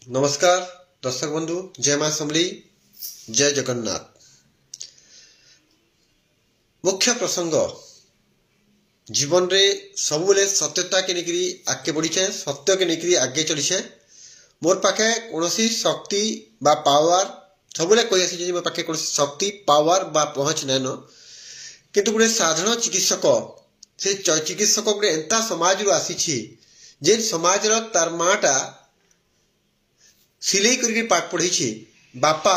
नमस्कार दर्शक बंधु जय मां समली जय जगन्नाथ। मुख्य प्रसंग जीवन रे सबुले सत्यता के निकरी आगे बढ़ी छे, सत्य के निकरी आगे चली छे। मोर पाखे कोनोसी शक्ति बा पावर सबुले कहि आसी जे मोर पाखे कोनोसी शक्ति पावर बा पहुंच नैनो, किंतु गुटे साधारण चिकित्सक से चिकित्सक गुटे एंता समाज रु आसी छी जे समाज रो तार माटा सिलाई करके पाठ पढ़ी छी, बापा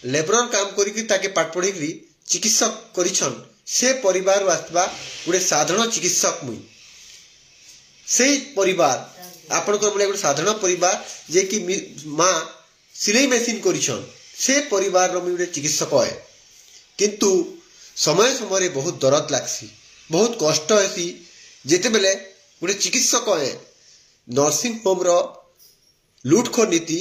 लेबर काम करके ताके पाठ पढ़ी करी चिकित्सक करिछन। से परिवार आसवा गोटे साधारण चिकित्सक मुई से परिवार आपण को बोले गोटे साधारण परिवार जे कि माँ सिलाई मेसिन करिछन, से परिवार रो गोटे चिकित्सक है। किंतु समय समय बहुत दर्द लागसी, बहुत कष्ट हेसी जेते बेले गोटे चिकित्सक है। नर्सिंग होम रो लूटखोर नीति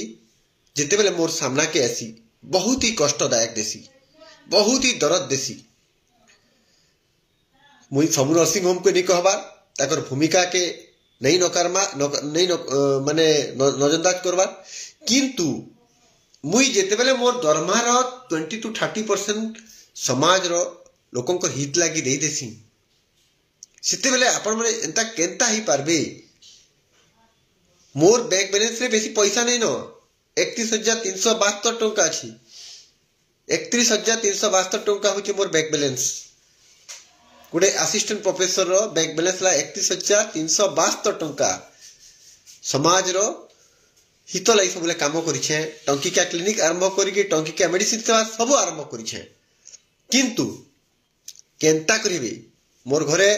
जिते बेले मोर सामना के आसी बहुत ही कष्टदायक देसी, बहुत ही दर्द देसी। मुई सब नर्सिंग होम को नहीं कहबार, ताकर भूमिका के नहीं नकारमा नहीं माने नजरअंदाज करबार, किंतु मुई जेते बेले मोर दरमार 20 to 30% समाज रो लोकन को हित लागी दे देसी, सेते बेले आपण माने एंता केंता ही पारबे। मोर बैंक बैलेंस रे बेसी पैसा नहीं न 31,372 टंका अछि। 31,372 टंका होची मोर बैंक बैलेंस। गुडे असिस्टेंट प्रोफेसर रो बैंक बैलेंस ला 31,372 टंका। समाज रो हित लाई सबले काम करि छे, टंकिका क्लिनिक आरंभ करी के टंकिका मेडिसिन सेवा सब आरंभ करि छे। किंतु केंता करिवे मोर घरे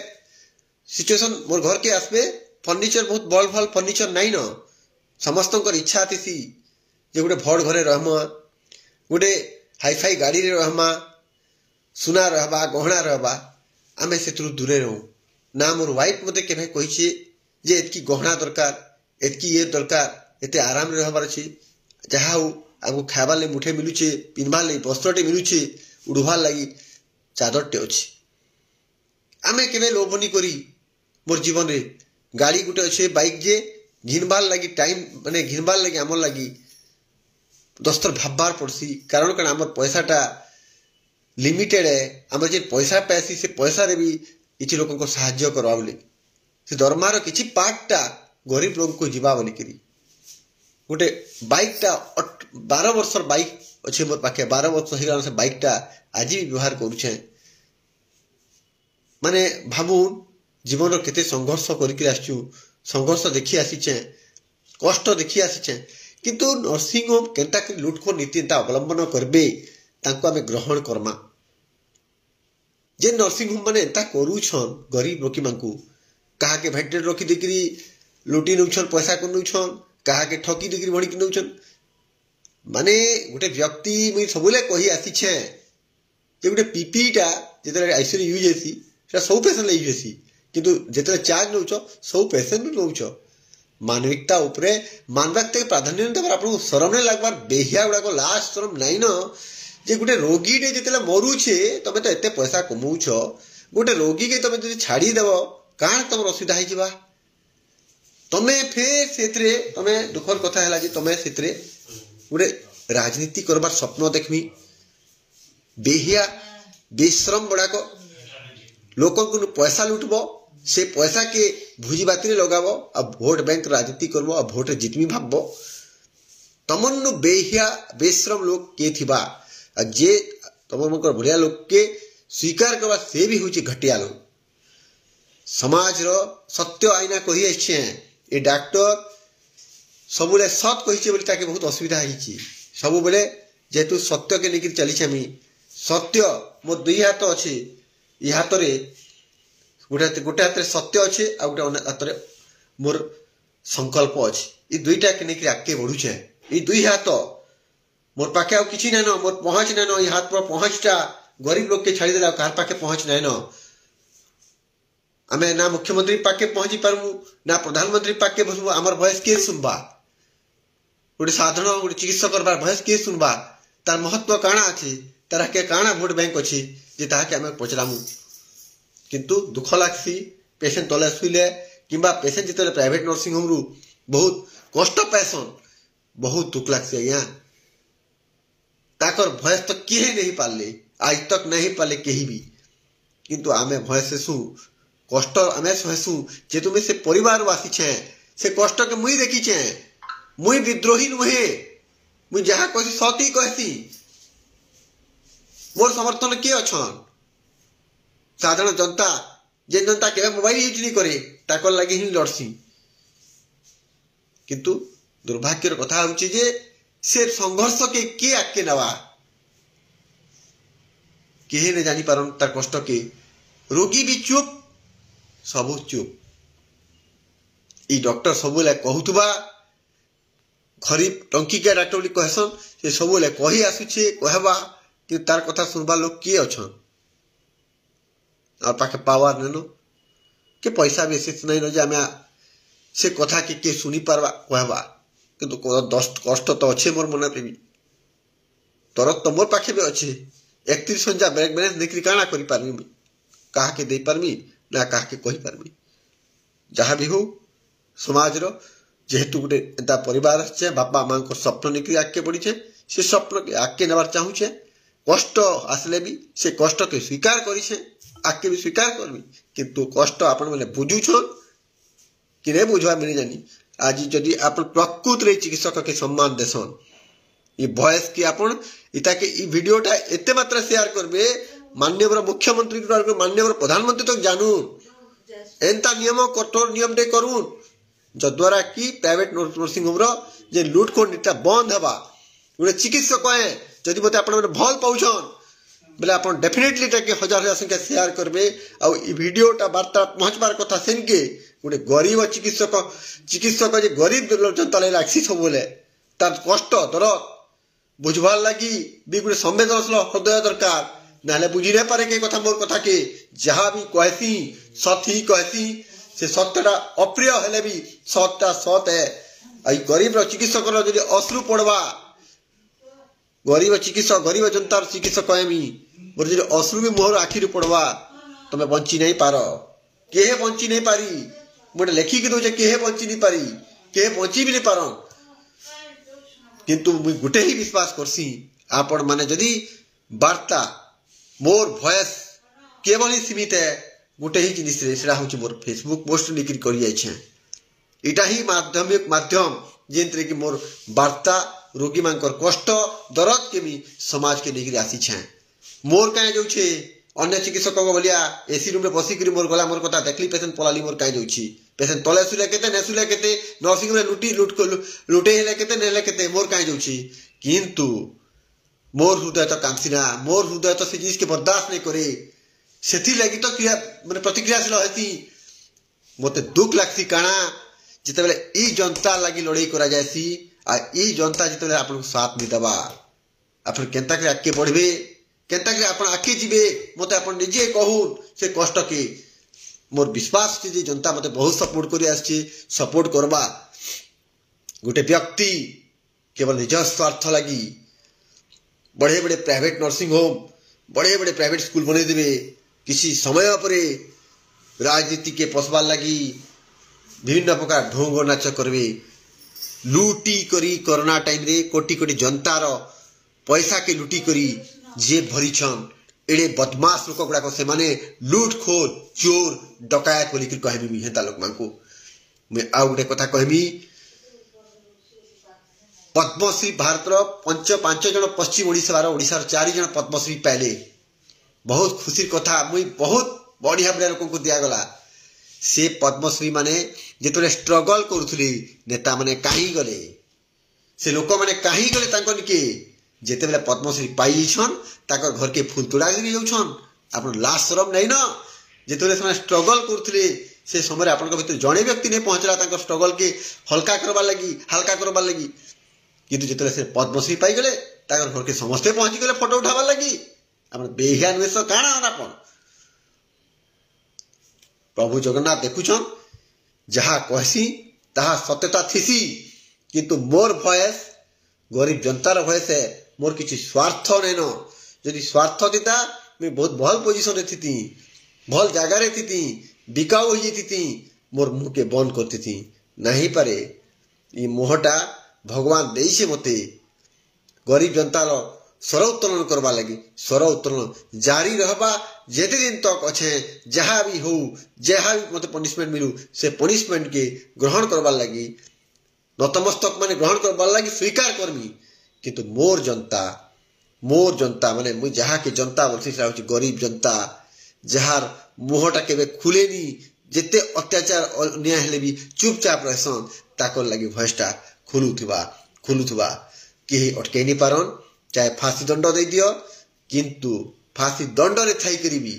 सिचुएशन, मोर घर के आसबे फर्निचर बहुत बल भल फर्निचर नहीं न। समस्त इच्छा थी जे गोटे भड़ घरे रहमा, गोटे हाईफाई गाड़ी रे रहमा, सुना रहबा गहना रहबा, आमे से दूरे रहूँ ना। मोर वाइफ मते केभे कहिछि जे एतकी गहना दरकार, एतकी ये दरकार, एते आराम रे रहबार अछि। जहा हो आगो खाबार ले मुठे मिलुछे, पिनबार ले वस्त्रटे मिलुछे, उड़बार लागि चादरटे अछि। आमे केबे लोभनी करी मोर जीवन रे गाड़ी गुटे अच्छे बाइक जे घिनबार लगी टाइम माने घिनबार लगी आमर लगी दस्तर भाबबार पड़सी। कारण कण आमर पैसाटा लिमिटेड है, आमर जे पैसा पैसी से पैसा रे भी किछि लोकन को सहाय्य करबा बोली, से दरमार किछि पार्टटा गरीब लोक को जीवा बोली करी गोटे बाइकटा 12 वर्षर बाइक अच्छे मोर पाखे। 12 वर्ष हिगला से बाइकटा आज भी व्यवहार करूछे। माने भाबुन जीवन केते संघर्ष करके आसचु, संघर्ष देखी आसीचे, कष्ट देखी आसीचे, किंतु नर्सिंग होम केंता कि लुटखोर नीति अवलंबन करबे तांको आमे ग्रहण करमा। जे नर्सिंग होम माने एंता करूछन गरीब लोकी मानकू कहा के भेटेड रखी देकरी लुटी नउछन, पैसा को नउछन, कहा के ठकी देकरी भणी कि नउछन। माने गोटे व्यक्ति मुई सबले कही आसीचे जे गोटे पीपीटा जेते आईसीयू यूज हेसी सेटा सब पेशेंट ले यूज हेसी, किंतु जेते चार्ज नउछ सब पेशेंट नउछ। मानविकता उपरे मानवता के प्राधान्य देबार आपन शरम नै लागबार बेहिया गुडा को लास्ट शरम नै न। जे गुटे रोगी रे जेतेला मरुछे तमे तो एते पैसा कमाउछ, गुटे रोगी के तमे जदि छाड़ी देबो कान तमर असुविधा हे जिबा। तमे फेर सेतरे तमे दुखर कथा हला जे तमे सेतरे गुटे राजनीति करबार स्वप्न देखमी। बेहिया बेश्रम बडा को लोकन को पैसा लुटबो, से पैसा के भुजी बाती लगाबो, अब वोट बैंक राजनीति करबो, अब वोट जितमी भाबो। तमन्नु बेहिया बेश्रम लोग के थिबा, जे तमनकर बढ़िया लोग के स्वीकार करबा से भी होची घटिया लोग। समाज रो सत्य आईना कहि आछे ए डॉक्टर सबुले सत कहिचे बोली ताके बहुत असुविधा हिची। सबुले जेतु सत्य के लेकिन चली छमी, सत्य मो दुई हाथ अछि, ई हाथ रे गोटे हाथ सत्य अच्छे आ गोटे हाथ मोर संकल्प अच्छे। ये दुईटा के लेकिन आगे बढ़ुचे। ये दुई हाथ मोर पाखे आ किछि नै न, मोर पहुँच नै न। ये हाथ पर पहुँचटा गरीब लोग के छाड़ी देला कार पाखे पहुँच नै न। आमे ना मुख्यमंत्री पाखे पहुँची पारमु, ना प्रधानमंत्री पाखे बसबु, आमर भॉइस के सुनबा। गोटे साधारण गोटे चिकित्सक करबार भॉइस के सुनबा, तार महत्व काଣା अछि, तार के काଣା वोट बैंक अछि जे ताहा के आमे पचरामु। किंतु दुख लागसी पेशेंट तले शुले कि पेशेंट जिते प्राइवेट नर्सिंग होम रु बहुत कष्ट पाएसन बहुत दुख लगसी आज्ञा। ताकर भयस तो किए नहीं पाले, आज तक नहीं पाले कहीं भी, किंतु आमे भय सेसु कष्ट आमे सहसु जे तुम्हें से परिवार आसी छे से कष्ट के मुई देखी छे। मुई विद्रोही नुहे, मुई जहा कहसी सती कहसी। मोर समर्थन किए अछन साधारण जनता, जे जनता के मोबाइल यूज नहीं करे ताकर लगी ही लड़सी। किंतु दुर्भाग्यर कथा होची जे से संघर्ष के किए आके नवा केही ने जानी पारन तार कष्ट के। रोगी भी चुप, सबू चुप। ई डॉक्टर सबुले कहूथुबा खरीफ टंकीका डॉक्टर बोली कहसन, से सबुले कही आसुछे कहबा कि तार कथा सुनबा लोग किए अछन। और पाखे पावर नेनो के पैसा बेसी नहीं न जे आमे से कथा के सुनी पारबा कहबा। किंतु कष्ट तो अच्छे मोर मन पे भी, तरत तो मोर पाखे भी अच्छे। 31 संजा बैंक बैलेंस देखि काना करि पारमी, कहा के दे पारमी ना कहा के कहि पारमी। जहाँ भी हो समाज रो जेहेतु गोटे एंता परिवार छे, बापा मां को स्वप्न निकली आके पड़ी छे, से स्वप्न के आके नबार चाहू छे। कष्ट आसले भी से कष्ट के स्वीकार करी छे, आके भी स्वीकार करबी। किंतु कष्ट आपण माने बुझू छो कि नहीं बुझवा मिली जानी। आज जदि आपण प्रकृत रे चिकित्सक के सम्मान देसन, ये वॉइस की आपण इता के ई वीडियोटा एते मात्रा शेयर करबे माननीय मुख्यमंत्री माननीय प्रधानमंत्री तक जानू एंता नियम कठोर नियम टे करूँ जद्वारा कि प्राइवेट नर्सिंग होम रो जे लुटखोर नीतिटा बंद हेबा। गोटे चिकित्सक है जदि मते आपण भल पाउछन बोले आप डेफिनेटली के हजार संख्या शेयर करबे। आउ ई वीडियोटा वार्ता पहुंचबार कथा सेनके गोटे गरीब चिकित्सक जे गरीब जनता लागसी सब बोले तार कष्ट दरद बुझवार लगी भी गोटे संवेदनशील हृदय दरकार, ना बुझी नहीं पारे के कथा मोर कथा के जहाँ भी कहसी सत ही कहसी। से सत्यटा अप्रिय हेले भी सत्ता सत है। आई गरीब चिकित्सक जदि अश्रु पड़वा, गरीब चिकित्सक गरीब जनतार चिकित्सक कहमी मोर जदि अश्रु भी मोहर आखिर पड़वा तमे बंची नहीं पार, केहे बंची नहीं पारी। मोटे लेखिक दौचे केहे बंची नहीं पारी, केहे बंची भी नहीं पार। किंतु मुई गुटे ही विश्वास करसी आपण माने जदि वार्ता मोर वॉइस केवल ही सीमित है गोटे ही जिनिस रे सेटा होची मोर फेसबुक पोस्ट लिखि करि जाय छे। इटा ही माध्यम जेंतरे कि मोर वार्ता रोगी मानकर कष्ट दर्द के भी समाज के लेकि आसी छे। मोर काहे जाउ छे अन्य चिकित्सक को बोलिया एसी रूम रे बसी करी मोर गला मोर कथा देखली पेशेंट पलाली मोर काहे जाउ छी। पेशेंट तले सुले केते ने सुले केते नर्सिंग रे लुटे हेले केते नेले केते मोर काहे जाउ छी। किंतु मोर हृदय तो कांसीना, मोर हृदय तो से जिनिस के बर्दाश्त नहीं करे। सेथि लगी तो क्रिया माने प्रतिक्रियाशील हेती मते दुख लागसी काना जिते बेले ई जनता लगी लड़ाई करा जायसी आ ई जनता जिते बेले आपन साथ नहीं दबा आपन केंता के आके बढ़बे, केंता के आपन आके जीवे मते आपन निजे कहून से कष्ट के। मोर विश्वास छी जे जनता मते बहुत सपोर्ट करि आछि, सपोर्ट करबा। गोटे व्यक्ति केवल निज स्वार्थ लगी बड़े बड़े प्राइवेट नर्सिंग होम बड़े बड़े प्राइवेट स्कूल बने देवे, किसी समय पर राजनीति के पसबार लगी विभिन्न प्रकार ढोंग नाच करवे, लुटी करी कोरोना टाइम रे कोटी कोटी जनतार पैसा के लुटी करी जे भरीछन एड़े बदमाश लोक गुड़ाक से माने लुट खोर चोर डकायत बोलिक कहमी हेता लोक मानकु। मैं आउ गोटे कथा कहमी पद्मश्री भारत पांच जन पश्चिम ओडिशार 4 जन पद्मश्री पाइले। बहुत खुशी कथा, मुई बहुत बढ़िया बढ़िया लोक को दिगला। से पद्मश्री माने जिते स्ट्रगल करुथुली नेता माने कहीं गले, से लोक माने कहीं गले तांको निके जेते बेले पद्मश्री पाई छन ताकर घर के फूल तोड़ा के जाउछन। आपन लास्ट शरम नहीं न जेते बेले से स्ट्रगल करुथुली से समय आपन भीतर जड़े व्यक्ति नहीं पहुंचला ताकर स्ट्रगल के हल्का करबार लगी। किंतु जिते से पद्मश्री पाई गले ताकर घर के समस्ते पहुंची गले फोटो उठाबार लगी। आपन बेहिया नवेश काना आपन प्रभु जगन्नाथ देखुछन जहा कहसी ताहा सत्यता थिसी। किंतु मोर वॉइस गरीब जनतार वॉइस है, मोर किसी स्वार्थ नहीं न। यदि स्वार्थ दिता मैं बहुत भल पोजिशन रे थी, भल जगह रे थी, बिकाऊ हो थी, मोर मुंह के बंद करती थी नहीं पारे। ये मोहटा भगवान देइछे मते गरीब जनतार स्वर उत्तोलन करवा लगी स्वर उत्तोलन जारी रहबा जेते दिन तक अच्छे जहाँ भी हो जहाँ भी मते पनिशमेंट मिलू से पनिशमेंट के ग्रहण करवा लगी नतमस्तक माने ग्रहण करवा लगी स्वीकार करमी किंतु मोर जनता माने मुई जहाँ के जनता बोलसी गरीब जनता जहार मुहटा केबे खुलेनी जेते अत्याचार अन्याय हेले भी चुपचाप रहसन ताकर लगी भयसटा खुलुथुबा केही अटके नहीं पारन चाहे फांसी दंड दे दियो किंतु फांसी दंड रे थाई करीबी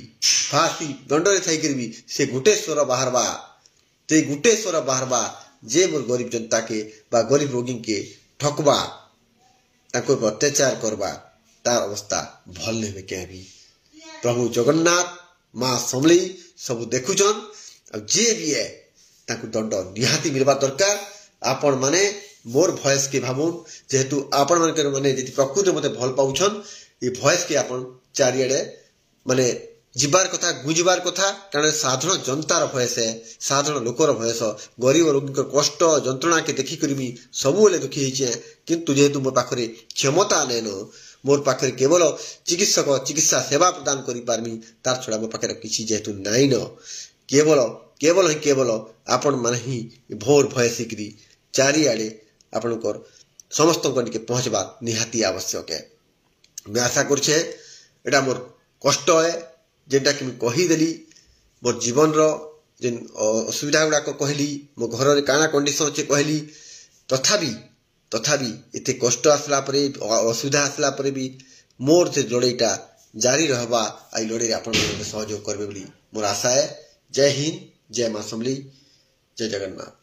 से गुटे स्वर बाहरबा जे मोर गरीब जनता के बा गरीब रोगी के ठकबा ताको अत्याचार करबा तार अवस्था भल नहीं क्या भी प्रभु जगन्नाथ माँ समली सब देखुचन जे भी है ताको दंड निहाती मिलवा दरकार आपण माने मोर भॉइस के भावुन जेहेतु आपण माने जति प्रकृति मते भल पाउछन ये भॉइस के आपण चारियाडे माने जिबार कथा गुंजबार कथा कारण साधारण जनतार भॉइस है साधारण लोकर भॉइस गरीब रोगी कष्ट जंत्रणा के देखि करमी सबुले दुखी हिचे किंतु जेहेतु मोर पाखरे क्षमता नैन मोर पाखरे केवल चिकित्सक चिकित्सा सेवा प्रदान करि पारमी तार छडा मोर पाखरे किछि जेहेतु नाइन केवल आपण माने ही भोर भॉइस करी चारियाडे आपणकर समस्त के पहुँचवा निहाती आवश्यक है मैं आशा करछे एटा मोर कष्ट है जेनटा कि कहीदेली मोर जीवन जेन असुविधा गुड़ाक कहली मो घर काना कंडीशन अच्छे कहली तथापि एते कष्ट आसला परे असुविधा आसला परे भी मोर से लड़ाईटा जारी रहबा आई लड़ाई आपण सहयोग करबे बोली मोर आशा है। जय हिंद, जय माँ समली, जय जगन्नाथ।